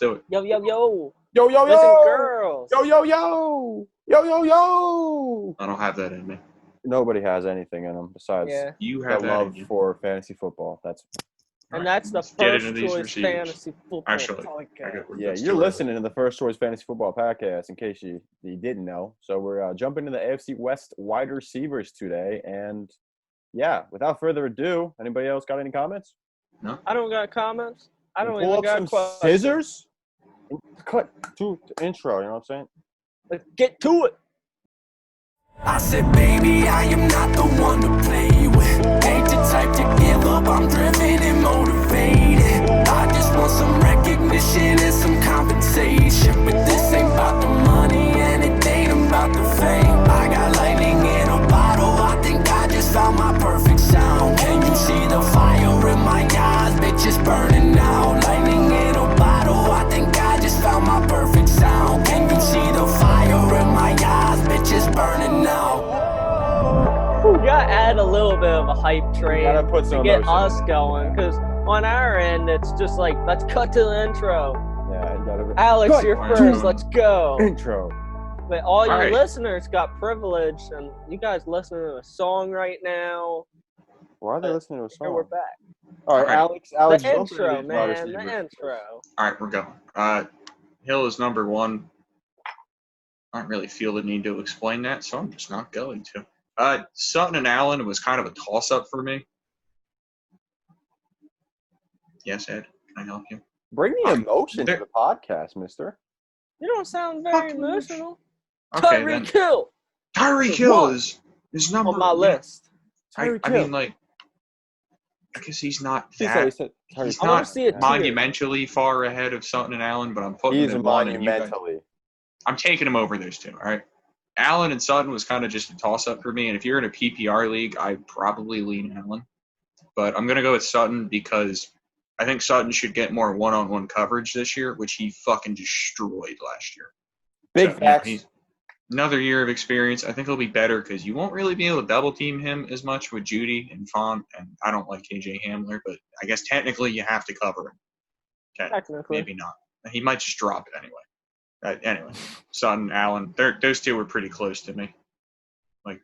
Do it. Yo, yo, yo. Yo, yo, Boys and yo. girls. Yo, yo, yo. Yo, yo, yo. I don't have that in me. Nobody has anything in them besides Yeah. You their have that love in you. for fantasy football. That's And All that's the let's get first into these choice receivers. fantasy football Actually, podcast. yeah. You're listening to the First Choice Fantasy Football podcast. In case you didn't know, so we're jumping into the AFC West wide receivers today, and yeah, without further ado, anybody else got any comments? No. I don't got comments. I don't Pull even up got some questions. scissors. And cut to the intro. You know what I'm saying? Let's get to it. I said, baby, I am not the one to play with. Ain't the type to give up, I'm driven and motivated. I just want some recognition and some compensation. But this ain't about the money and it ain't about the fame. I got lightning in a bottle, I think I just found my perfect sound. Can you see the fire in my eyes? Bitch, it's burning now. Lightning in a bottle, I think I just found my perfect sound. Can you see the fire in my eyes? Bitch, it's burning now. We gotta add a little bit of a hype train gotta put some to get emotion us in it. going. Because on our end, it's just like, let's cut to the intro. Yeah. You gotta Alex, Cut you're to first. it. Let's go. intro. But all your Alright. listeners got privilege, and you guys listening to a song right now. Why are they listening to a Here we're song? back. All right, Okay. Alex. The jump into intro, these wide man. receivers. The intro. All right, we're going. Hill is number one. I don't really feel the need to explain that, so I'm just not going to. Sutton and Allen was kind of a toss-up for me. Yes, Ed, can I help you? Bring the emotion to There- the podcast, mister. You don't sound very Fucking emotional. Okay, then. Tyreek Hill Tyreek Hill One. is number on my yeah, list. I Tyreek mean, Hill. like, I guess he's not He that. said He's Tyreek I wanna not see a tier. monumentally far ahead of Sutton and Allen, but I'm putting He's him one. And you guys, monumentally. I'm taking him over those two. All right. Allen and Sutton was kind of just a toss-up for me, and if you're in a PPR league, I'd probably lean Allen. But I'm gonna go with Sutton because I think Sutton should get more one-on-one coverage this year, which he fucking destroyed last year. Big So, facts. he's another year of experience. I think he'll be better because you won't really be able to double team him as much with Judy and Font, and I don't like KJ Hamler, but I guess technically you have to cover him. Okay, Technically. maybe not. He might just drop it anyway. Anyway, Sutton, Allen, those two were pretty close to me. Like,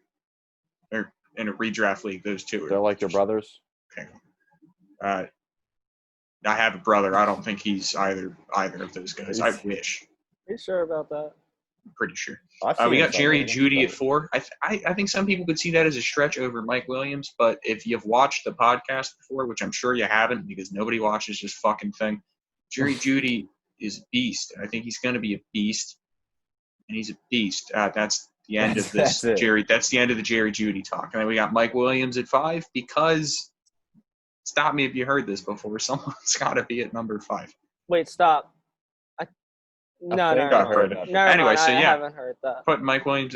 they're in a redraft league. Those two are. They're like your brothers. Okay. I have a brother. I don't think he's either of those guys. I wish. Are you sure about that? I'm pretty sure. I've seen We got some Jerry of them. Jeudy at 4. I think some people could see that as a stretch over Mike Williams, but if you've watched the podcast before, which I'm sure you haven't because nobody watches this fucking thing, Jerry Jeudy is a beast. I think he's going to be a beast, and he's a beast. That's the end of this That's it. Jerry. That's the end of the Jerry Jeudy talk. And then we got Mike Williams at 5 because stop me if you heard this before. Someone's got to be at number 5. Wait, stop. No, think I heard that. Never Anyway, mind, so I yeah. haven't heard that. Put Mike Williams.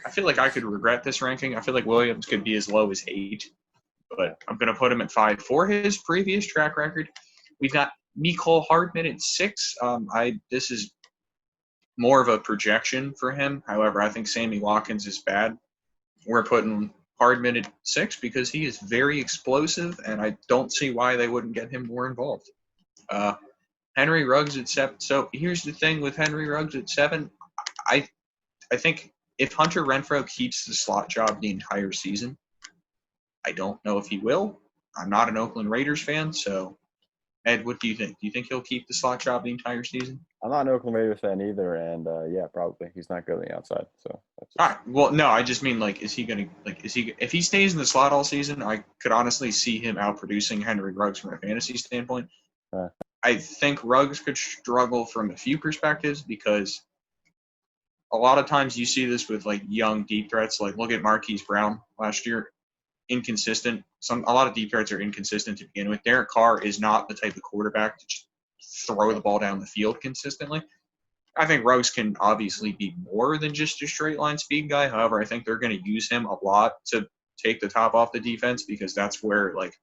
I feel like I could regret this ranking. I feel like Williams could be as low as 8, but I'm going to put him at 5 for his previous track record. We've got Mecole Hardman at 6. This is more of a projection for him. However, I think Sammy Watkins is bad. We're putting Hardman at 6 because he is very explosive, and I don't see why they wouldn't get him more involved. Henry Ruggs at 7. So here's the thing with Henry Ruggs at 7. I think if Hunter Renfrow keeps the slot job the entire season, I don't know if he will. I'm not an Oakland Raiders fan, so Ed, what do you think? Do you think he'll keep the slot job the entire season? I'm not an Oakland Raiders fan either, and yeah, probably he's not good on the outside. So that's All right. Well, no, I just mean if he stays in the slot all season, I could honestly see him outproducing Henry Ruggs from a fantasy standpoint. I think Ruggs could struggle from a few perspectives because a lot of times you see this with like young deep threats. Like look at Marquise Brown last year, inconsistent. A lot of deep threats are inconsistent to begin with. Derek Carr is not the type of quarterback to just throw the ball down the field consistently. I think Ruggs can obviously be more than just a straight line speed guy. However, I think they're going to use him a lot to take the top off the defense because that's where like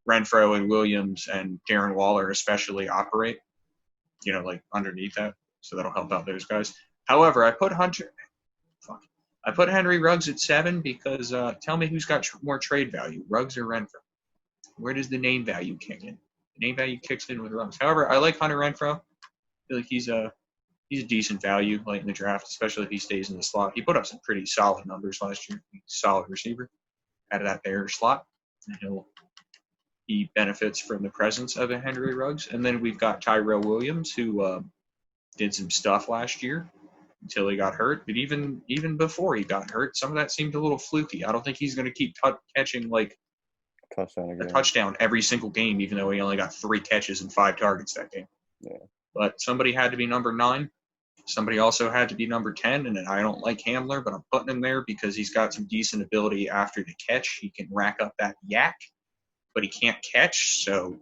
Renfrow and Williams and Darren Waller especially operate, like underneath that. So that'll help out those guys. However, I put Henry Ruggs at 7 because tell me who's got more trade value, Ruggs or Renfrow? Where does the name value kick in? The name value kicks in with Ruggs. However, I like Hunter Renfrow. feel like he's a decent value late in the draft, especially if he stays in the slot. He put up some pretty solid numbers last year. He's a solid receiver out of that Bears slot. And he benefits from the presence of a Henry Ruggs. And then we've got Tyrell Williams, who did some stuff last year until he got hurt. But even before he got hurt, some of that seemed a little fluky. I don't think he's going to keep catching like a touchdown every single game, even though he only got 3 catches and 5 targets that game. Yeah. But somebody had to be number 9. Somebody also had to be number 10, and I don't like Hamler, but I'm putting him there because he's got some decent ability after the catch. He can rack up that yak, but he can't catch, so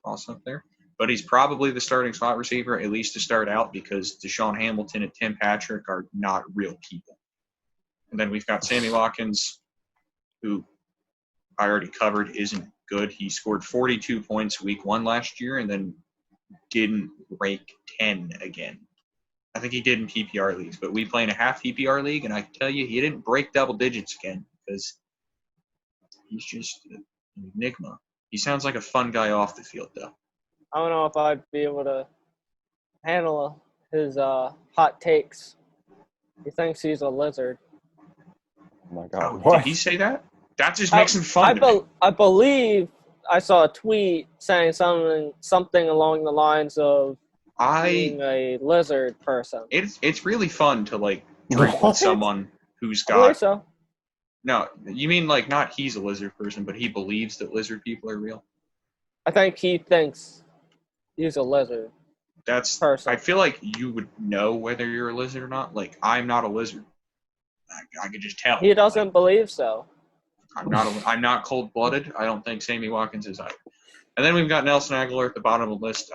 toss up there. But he's probably the starting slot receiver, at least to start out, because Deshaun Hamilton and Tim Patrick are not real people. And then we've got Sammy Watkins, who I already covered isn't good. He scored 42 points week 1 last year and then didn't break 10 again. I think he did in PPR leagues, but we play in a half PPR league, and I can tell you he didn't break double digits again because he's just an enigma. He sounds like a fun guy off the field, though. I don't know if I'd be able to handle his hot takes. He thinks he's a lizard. Oh my God! Oh, did he say that? That just makes him fun to me. I believe I saw a tweet saying something along the lines of being a lizard person. It's really fun to like drink with someone who's I believe got. so. No, you mean like not he's a lizard person, but he believes that lizard people are real. I think he thinks he's a lizard. That's person. I feel like you would know whether you're a lizard or not. Like I'm not a lizard. I could just tell. He doesn't believe so. I'm not cold-blooded. I don't think Sammy Watkins is either. And then we've got Nelson Aguilar at the bottom of the list.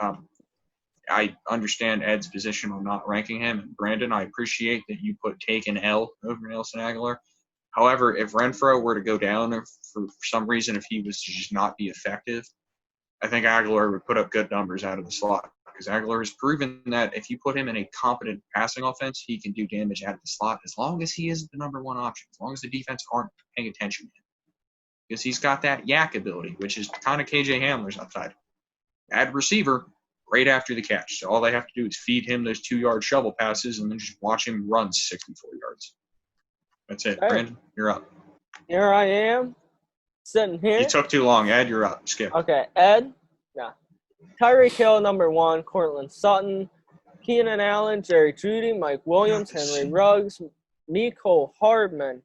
I understand Ed's position on not ranking him. And Brandon, I appreciate that you put Taken L over Nelson Aguilar. However, if Renfro were to go down or for some reason, if he was to just not be effective, I think Aguilar would put up good numbers out of the slot. Because Aguilar has proven that if you put him in a competent passing offense, he can do damage out of the slot as long as he is the number 1 option, as long as the defense aren't paying attention to him. Because he's got that yak ability, which is kind of KJ Hamler's upside. Bad receiver, right after the catch. So all they have to do is feed him those 2-yard shovel passes and then just watch him run 64 yards. That's it. Hey. Brandon, you're up. Here I am, sitting here. You took too long. Ed, you're up. Skip. Okay, Ed. Yeah. Tyreek Hill, number 1. Courtland Sutton. Keenan Allen, Jerry Jeudy, Mike Williams, Henry Ruggs, Mecole Hardman.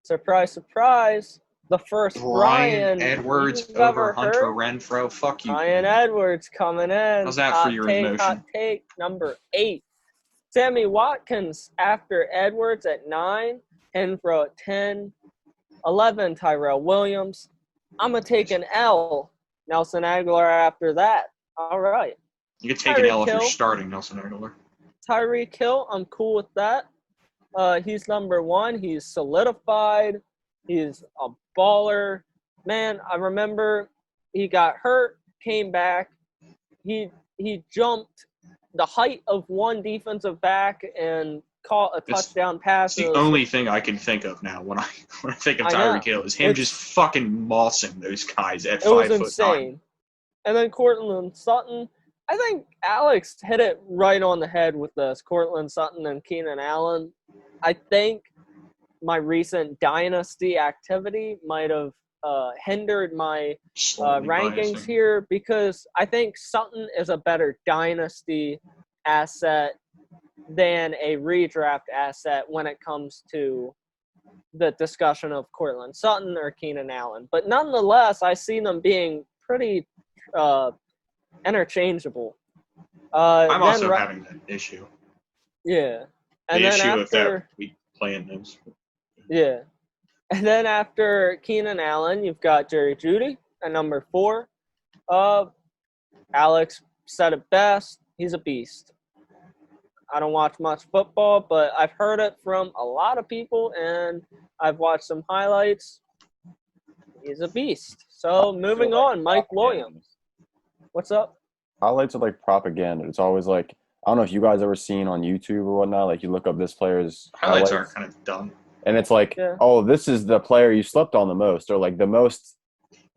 Surprise, surprise. The first Brian Edwards over Hunter Renfro. Fuck you. Brian Edwards coming in. How's that for your emotion? Hot take number 8. Sammy Watkins after Edwards at 9. Renfro at 10. 11, Tyrell Williams. I'm going to take an L. Nelson Aguilar after that. All right. You can take an L if you're starting Nelson Aguilar. Tyreek Hill, I'm cool with that. He's number 1. He's solidified. He's a baller. Man, I remember he got hurt, came back. He jumped the height of one defensive back and caught a touchdown pass. It's the only thing I can think of now when I think of Tyreek Hill is him just fucking mossing those guys at 5 foot 9. It was insane. And then Courtland Sutton, I think Alex hit it right on the head with this. Courtland Sutton and Keenan Allen. I think my recent dynasty activity might have hindered my rankings here because I think Sutton is a better dynasty asset than a redraft asset when it comes to the discussion of Courtland Sutton or Keenan Allen. But nonetheless, I see them being pretty interchangeable. I'm also having that issue. Yeah. And the issue of that we play in those. Yeah. And then after Keenan Allen, you've got Jerry Jeudy at number 4. Alex said it best. He's a beast. I don't watch much football, but I've heard it from a lot of people, and I've watched some highlights. He's a beast. So moving on, Mike Williams. What's up? Highlights are like propaganda. It's always like, I don't know if you guys ever seen on YouTube or whatnot, like you look up this player's highlights are kind of dumb. And it's like, oh, this is the player you slept on the most, or like the most.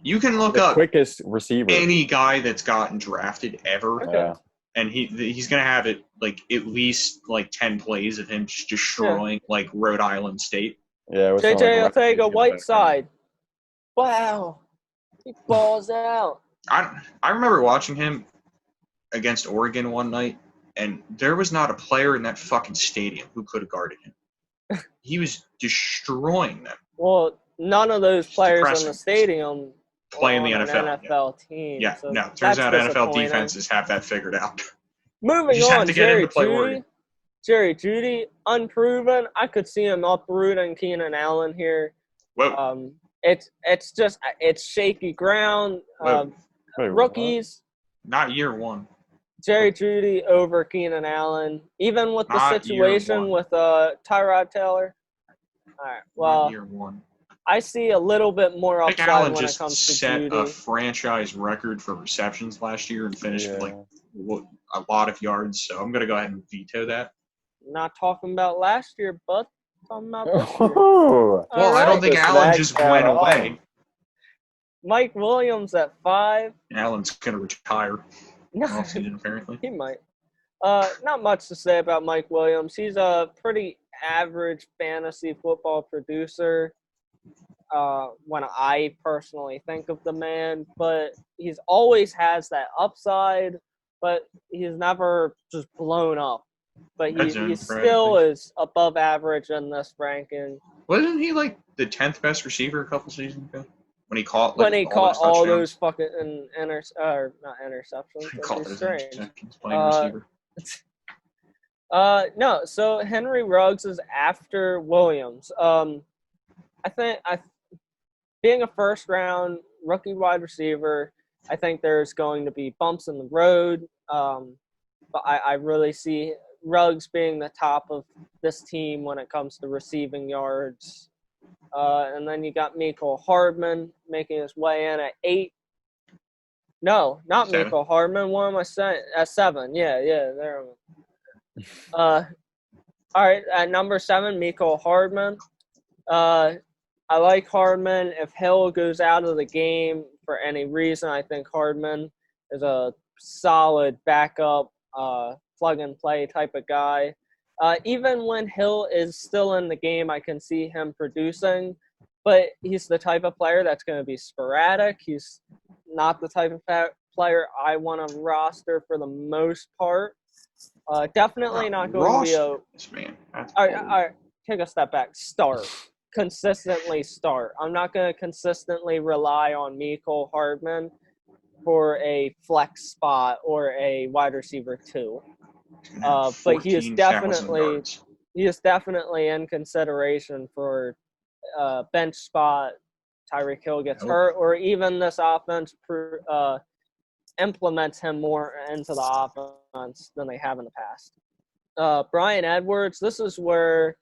You can look up quickest receiver. Any guy that's gotten drafted ever, and he's gonna have it like at least like 10 plays of him just destroying like Rhode Island State. Yeah, it was JJ like Ortega, Whiteside. Wow, he balls out. I remember watching him against Oregon one night, and there was not a player in that fucking stadium who could have guarded him. He was destroying them. Well, none of those players depressing. in the stadium Play in the on NFL. an NFL team. Yeah, so no. Turns that's out NFL disappointing. defenses have that figured out. Moving You just have on, to get him to play Judy. Oregon. Jerry Judy, unproven. I could see him uprooting Keenan Allen here. Whoa. It's shaky ground. Whoa. Wait, Rookies. Not year one. Jerry Judy over Keenan Allen, even with the Not situation year with Tyrod Taylor. All right. Well, Not year one. I see a little bit more I think upside Allen when it just comes to set Judy. a franchise record for receptions last year and finished with Yeah. a lot of yards. So I'm gonna go ahead and veto that. Not talking about last year, but talking about this year. Oh, Well, I right. don't think Just Allen back just that went up. away. Mike Williams at 5. Allen's gonna retire No, offseason apparently. he might. Not much to say about Mike Williams. He's a pretty average fantasy football producer. When I personally think of the man, but he's always has that upside, but he's never just blown up. But he still is above average in this ranking. Wasn't he like the 10th best receiver a couple seasons ago? When he caught like, all those those fucking not interceptions. He caught That'd those be strange. interceptions playing receiver. No. So Henry Ruggs is after Williams. I think being a first round rookie wide receiver, I think there's going to be bumps in the road. But I really see Ruggs being the top of this team when it comes to receiving yards. And then you got Mecole Hardman making his way in at 8. No, not 7. Mecole Hardman. What am I saying? At 7. Yeah, there. All right, at number 7, Mecole Hardman. I like Hardman. If Hill goes out of the game for any reason, I think Hardman is a solid backup, plug-and-play type of guy. Even when Hill is still in the game, I can see him producing, but he's the type of player that's going to be sporadic. He's not the type of player I want to roster for the most part. Definitely not going to be a – man. all right, take a step back. Start. Consistently start. I'm not going to consistently rely on Mecole Hardman for a flex spot or a wide receiver 2. But he is definitely in consideration for bench spot. Tyreek Hill gets hurt, or even this offense implements him more into the offense than they have in the past. Bryan Edwards, this is where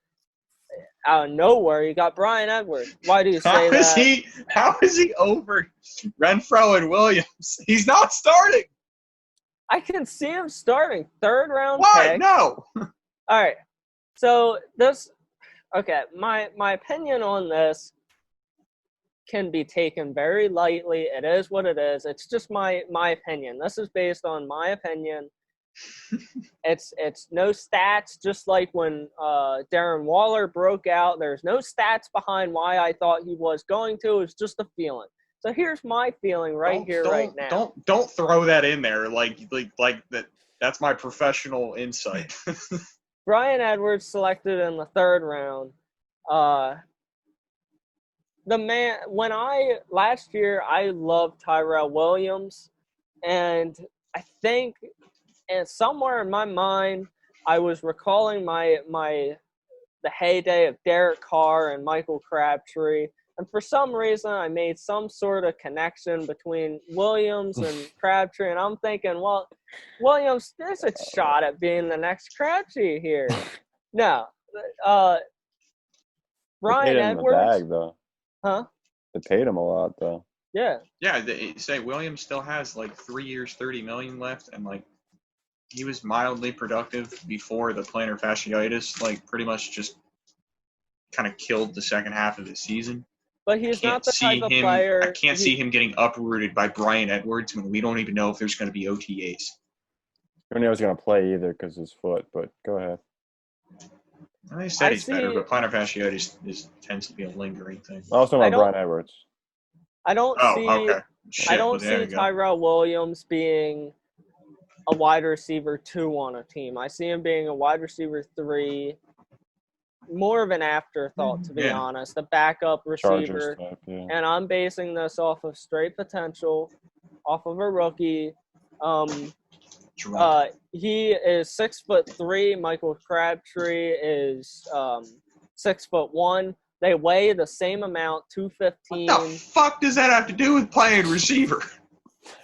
out of nowhere you got Bryan Edwards. Why do you say that? How is he over Renfro and Williams? He's not starting. I can see him starting. 3rd round Why? pick. No. All right. So my opinion on this can be taken very lightly. It is what it is. It's just my opinion. This is based on my opinion. It's no stats, just like when Darren Waller broke out. There's no stats behind why I thought he was going to. It's just a feeling. So here's my feeling right now. Don't throw that in there like that. That's my professional insight. Bryan Edwards selected in the 3rd round. The man, last year I loved Tyrell Williams, and I think, and somewhere in my mind, I was recalling the heyday of Derek Carr and Michael Crabtree. And for some reason, I made some sort of connection between Williams and Crabtree. And I'm thinking, well, Williams, there's a shot at being the next Crabtree here. No. Bryan Edwards. The bag, though. Huh? They paid him a lot, though. Yeah. Yeah, they say Williams still has like 3 years, $30 million left, and like he was mildly productive before the plantar fasciitis, like pretty much just kind of killed the second half of the season. But he's not the type of player. I can't see him getting uprooted by Bryan Edwards when we don't even know if there's going to be OTAs. don't know if he's going to play either because his foot, but go ahead. They said he's better, see- but plantar fasciitis tends to be a lingering thing. I was talking I about don't- Brian Edwards. I don't Oh, see. okay. Shit, I don't well, there see you go. Tyrell Williams being a wide receiver 2 on a team. I see him being a wide receiver 3, more of an afterthought, to be Yeah. honest, a backup receiver. Chargers type, yeah. And I'm basing this off of straight potential, off of a rookie. Drunk. He is 6'3". Michael Crabtree is 6'1". They weigh the same amount, 215. What the fuck does that have to do with playing receiver?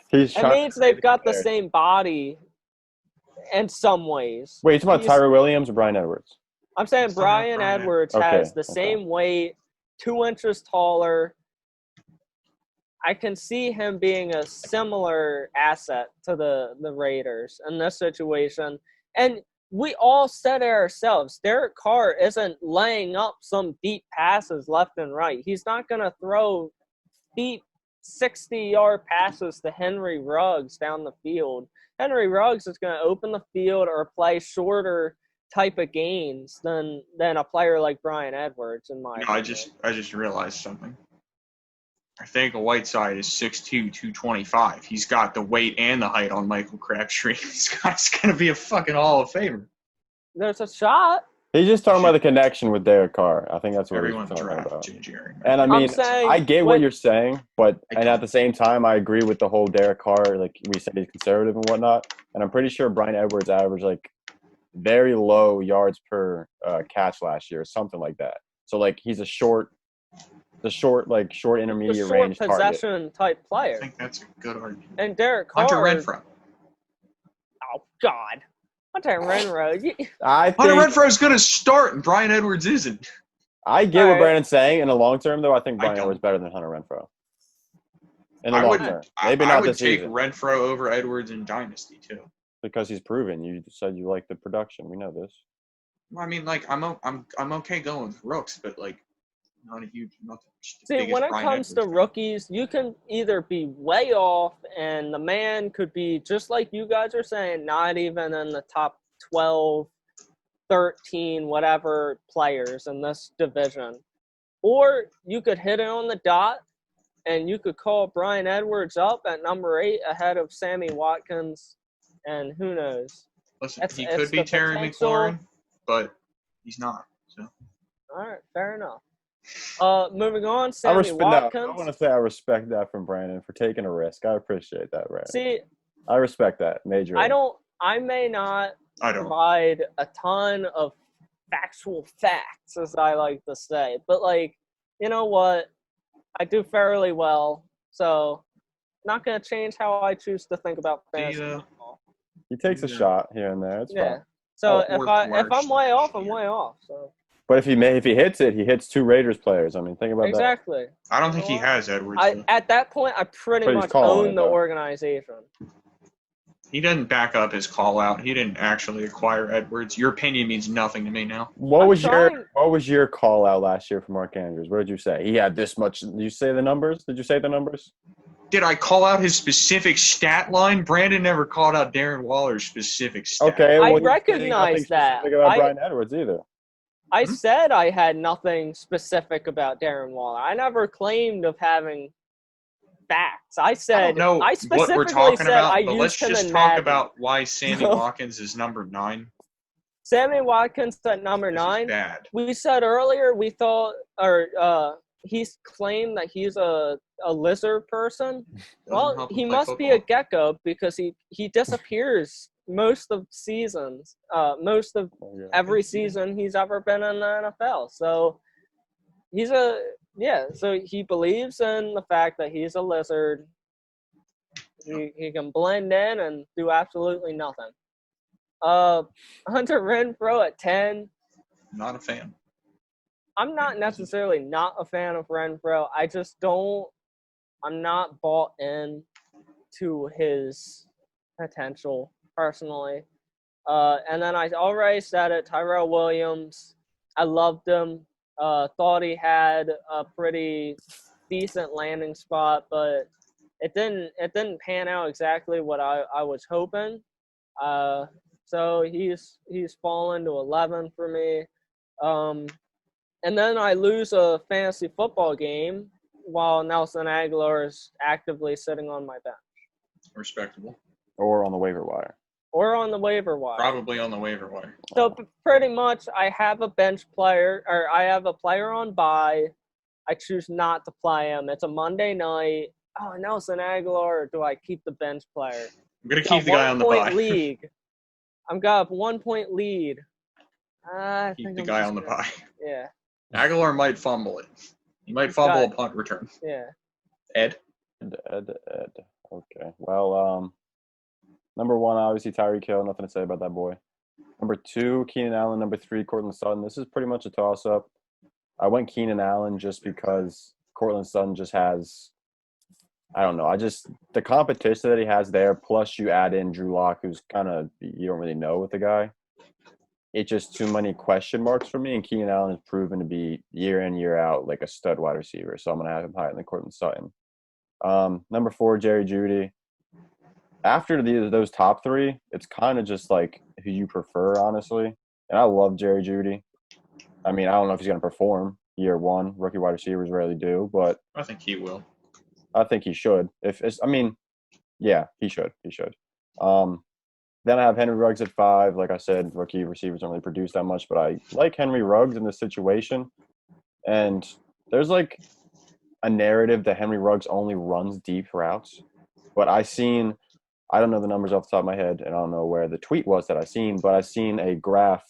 He's It trying means to they've got the compare. same body in some ways. Wait, you talking about He's- Tyrell Williams or Brian Edwards? I'm saying It's talking about Brian Brian Edwards Okay, has the okay. same weight, 2 inches taller. I can see him being a similar asset to the Raiders in this situation. And we all said it ourselves. Derek Carr isn't laying up some deep passes left and right. He's not going to throw deep 60-yard passes to Henry Ruggs down the field. Henry Ruggs is going to open the field or play shorter type of games than a player like Brian Edwards, in my No, opinion. I just realized something. I think Whiteside is 6'2", 225. He's got the weight and the height on Michael Crabtree. This guy's going to be a fucking Hall of Famer. There's a shot. He's just talking about the connection with Derek Carr. I think that's what Everyone he's talking draft about. Jerry. And I mean, saying I get what you're saying, but I and at the same time, I agree with the whole Derek Carr. Like we said, he's conservative and whatnot. And I'm pretty sure Brian Edwards averaged like very low yards per catch last year, something like that. So like he's a short The intermediate short range target. possession type I player. think that's a good argument. And Derek Carr. Hunter Renfrow. Oh, God. Hunter Renfrow. I Hunter think Renfrow's going to start, and Brian Edwards isn't. I get what Alright. Brandon's saying. In the long term, though, I think Brian don't. Edwards is better than Hunter Renfrow. In the I long would, term, I, maybe I not would this take season Renfrow over Edwards in Dynasty, too. because he's proven. You said you like the production. We know this. I mean, like, I'm okay going with rooks, but, like, not a huge, not the See, biggest when it Brian comes to Edwards fan. rookies, you can either be way off, and the man could be, just like you guys are saying, not even in the top 12, 13, whatever players in this division. Or you could hit it on the dot, and you could call Brian Edwards up at number 8 ahead of Sammy Watkins, and who knows. Listen, It's- he it's could be the Terry potential. McLaurin, but he's not. So All right, fair enough. Moving on, I Sammy respect. No, Watkins. I want to say I respect that from Brandon for taking a risk. I appreciate that, Brandon. See, I respect that majorly. I may not I don't. provide a ton of factual facts, as I like to say, but like, you know what? I do fairly well, so not going to change how I choose to think about fantasy Cheetah. football. He takes a Yeah. shot here and there. It's Yeah. fine. So Oh, if I'm way off, I'm way off. So But if he hits it, he hits 2 Raiders players. I mean, think about exactly. I don't think he has Edwards. I at that point I pretty But he's much calling own it, the though. organization. He didn't back up his call out. He didn't actually acquire Edwards. Your opinion means nothing to me now. that. What trying- was your call out last year for Mark Andrews? What did you say? He had this much. Did you say the numbers? Did you say the numbers? Did I call out his specific stat line? Brandon never called out Darren Waller's specific stat. Okay. I well, you didn't say recognize nothing that. specific about I- Brian Edwards either. I said I had nothing specific about Darren Waller. I never claimed of having facts. I I said don't know I what specifically we're talking said about, I but used let's him just in talk Madden. about why Sammy No. Watkins is number 9. Sammy Watkins at number This is 9. bad. We said earlier we thought, or he's claimed that he's a lizard person. Doesn't Well, help him he play must be a football. gecko because he disappears most of seasons. Most of every season he's ever been in the NFL. So so he believes in the fact that he's a lizard. He can blend in and do absolutely nothing. Hunter Renfrow at 10. Not a fan. I'm not necessarily not a fan of Renfrow. I just I'm not bought in to his potential personally. And then I already said it, Tyrell Williams. I loved him. Thought he had a pretty decent landing spot, but it didn't pan out exactly what I was hoping. So he's fallen to 11 for me. And then I lose a fantasy football game while Nelson Aguilar is actively sitting on my bench. Respectable. Or on the waiver wire. Or on the waiver wire. Probably on the waiver wire. So pretty much I have a bench player, or I have a player on bye. I choose not to play him. It's a Monday night. Oh, Nelson Aguilar, or do I keep the bench player? I'm going to keep the guy on the bye. League. I'm got a 1 point lead. Keep the guy on the bye. Yeah. Aguilar might fumble it. He might fumble a punt return. Yeah. Ed. Okay. Well, number 1, obviously Tyreek Hill. Nothing to say about that boy. Number 2, Keenan Allen. Number 3, Courtland Sutton. This is pretty much a toss-up. I went Keenan Allen just because Courtland Sutton just has, I don't know. The competition that he has there, plus you add in Drew Lock, who's kind of, you don't really know with the guy. It's just too many question marks for me, and Keenan Allen has proven to be year in, year out like a stud wide receiver, so I'm going to have him higher than Courtland Sutton. Number 4, Jerry Jeudy. After those top 3, it's kind of just like who you prefer, honestly. And I love Jerry Jeudy. I mean, I don't know if he's going to perform year 1. Rookie wide receivers rarely do, but I think he will. I think he should. Yeah, he should. He should. Then I have Henry Ruggs at 5. Like I said, rookie receivers don't really produce that much, but I like Henry Ruggs in this situation. And there's like a narrative that Henry Ruggs only runs deep routes. But I don't know the numbers off the top of my head, and I don't know where the tweet was that I seen, but I seen a graph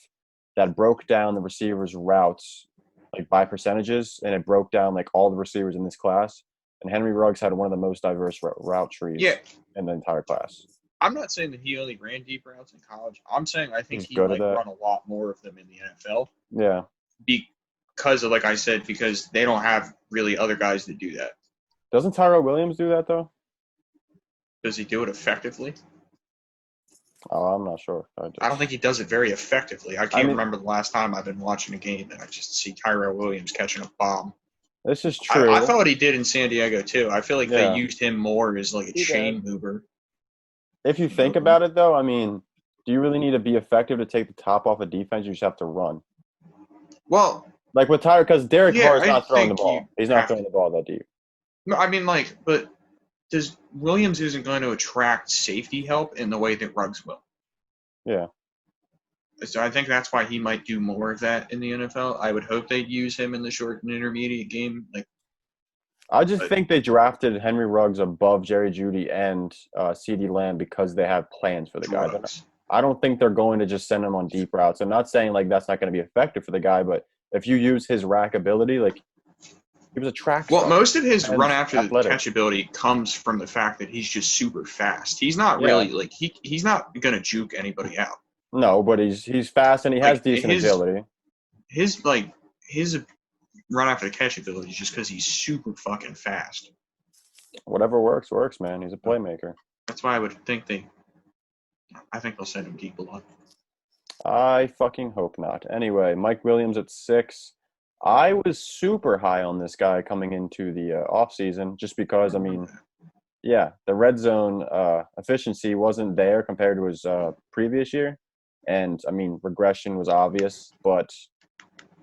that broke down the receivers' routes like by percentages, and it broke down like all the receivers in this class. And Henry Ruggs had one of the most diverse route trees in the entire class. I'm not saying that he only ran deep routes in college. I'm saying I think He's he good might at that. run a lot more of them in the NFL. Yeah. Because of, like I said, because they don't have really other guys that do that. Doesn't Tyrell Williams do that, though? Does he do it effectively? Oh, I'm not sure. I don't think he does it very effectively. I can't remember the last time I've been watching a game and I just see Tyrell Williams catching a bomb. This is true. I thought he did in San Diego, too. I feel like they used him more as like a chain mover. If you think about it, though, I mean, do you really need to be effective to take the top off a defense? You just have to run. Well, like with Tyler, because Derek Carr is not throwing the ball. He's not throwing the ball that deep. No, I mean, but Williams isn't going to attract safety help in the way that Ruggs will. Yeah. So I think that's why he might do more of that in the NFL. I would hope they'd use him in the short and intermediate game. I just think they drafted Henry Ruggs above Jerry Jeudy and CeeDee Lamb because they have plans for the guy. I don't think they're going to just send him on deep routes. I'm not saying like that's not going to be effective for the guy, but if you use his rack ability, like he was a track star. Well, most of his run after the catch ability comes from the fact that he's just super fast. He's not really he's not going to juke anybody out. No, but he's fast and he has decent agility. His run after the catch ability is just because he's super fucking fast. Whatever works, man. He's a playmaker. That's why I would think I think they'll send him deep a lot. I fucking hope not. Anyway, Mike Williams at 6. I was super high on this guy coming into the offseason just because, I mean, yeah, the red zone efficiency wasn't there compared to his previous year. And, I mean, regression was obvious, but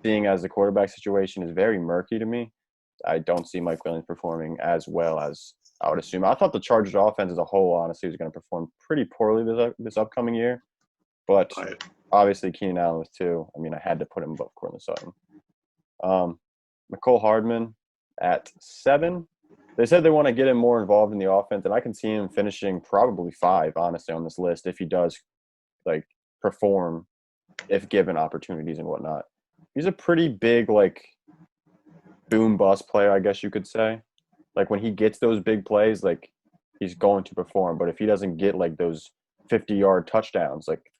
seeing as the quarterback situation is very murky to me, I don't see Mike Williams performing as well as I would assume. I thought the Chargers offense as a whole, honestly, was going to perform pretty poorly this upcoming year. But obviously Keenan Allen was too. I mean, I had to put him above Courtland Sutton. McCole Hardman at 7. They said they want to get him more involved in the offense, and I can see him finishing probably 5, honestly, on this list if he does, like, perform if given opportunities and whatnot. He's a pretty big, like, boom-bust player, I guess you could say. Like, when he gets those big plays, like, he's going to perform. But if he doesn't get, like, those 50-yard touchdowns, like,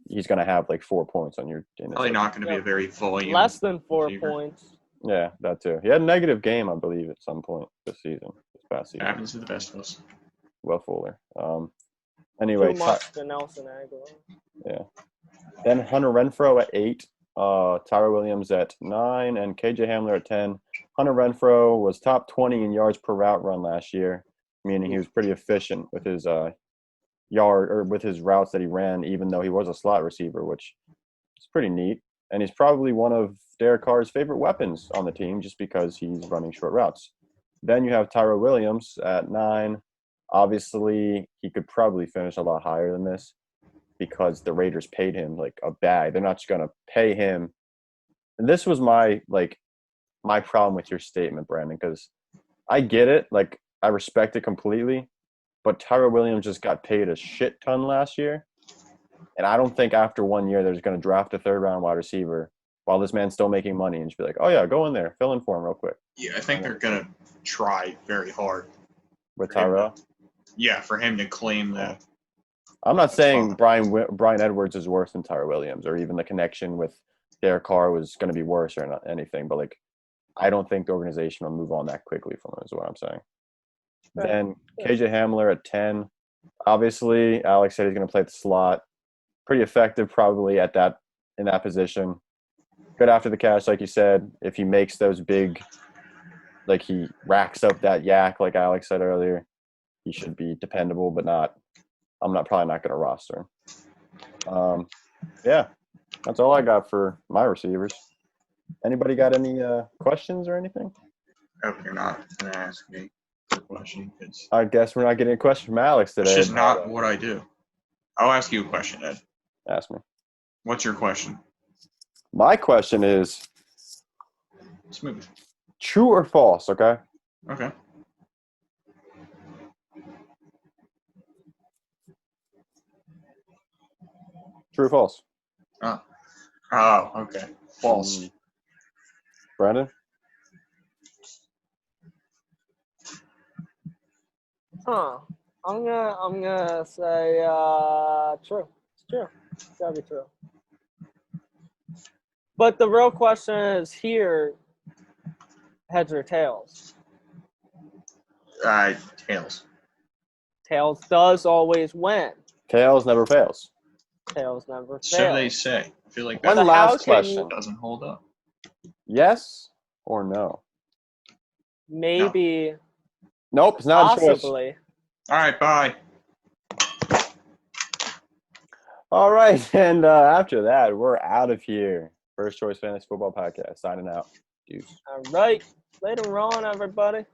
he's going to have, like, 4 points on your – Probably not going to be a very volume. Less than 4 receiver. Points. Yeah, that too. He had a negative game, I believe, at some point this past season. Happens to the best of us. Will Fuller. Anyway. Too much to Nelson Aguilar. Yeah. Then Hunter Renfrow at 8. Tyler Williams at 9. And KJ Hamler at 10. Hunter Renfrow was top 20 in yards per route run last year, meaning he was pretty efficient with his yard or with his routes that he ran, even though he was a slot receiver, which is pretty neat. And he's probably one of Derek Carr's favorite weapons on the team just because he's running short routes. Then you have Tyrell Williams at 9. Obviously, he could probably finish a lot higher than this because the Raiders paid him like a bag. They're not just going to pay him. And this was my problem with your statement, Brandon, because I get it. Like, I respect it completely. But Tyrell Williams just got paid a shit ton last year. And I don't think after 1 year they're just going to draft a third-round wide receiver while this man's still making money and just be like, oh, yeah, go in there. Fill in for him real quick. Yeah, I think they're going to try very hard. With Tyrell? Yeah, for him to claim that. I'm not saying Brian Edwards is worse than Tyrell Williams or even the connection with Derek Carr was going to be worse or anything. But, like, I don't think the organization will move on that quickly from him is what I'm saying. Right. Then KJ Hamler at 10. Obviously, Alex said he's going to play at the slot. Pretty effective probably in that position. Good after the catch, like you said. If he makes those big, like he racks up that yak, like Alex said earlier, he should be dependable, but not. I'm probably not going to roster him. Yeah, that's all I got for my receivers. Anybody got any questions or anything? I hope you're not going to ask me a question. I guess we're not getting a question from Alex today. It's just not what I do. I'll ask you a question, Ed. Ask me. What's your question? My question is smooth. True or false, okay? Okay. True or false? Oh, okay. False. Brandon? I'm gonna say true. It's true. It's gotta be true. But the real question is here, heads or tails? Tails. Tails does always win. Tails never fails. Tails never fails. So they say. I feel like One last question. Doesn't hold up. Yes or no? Maybe. No. Nope, it's not possibly. A choice. All right, bye. All right, and after that, we're out of here. First Choice Fantasy Football Podcast, signing out. Deuce. All right. Later on, everybody.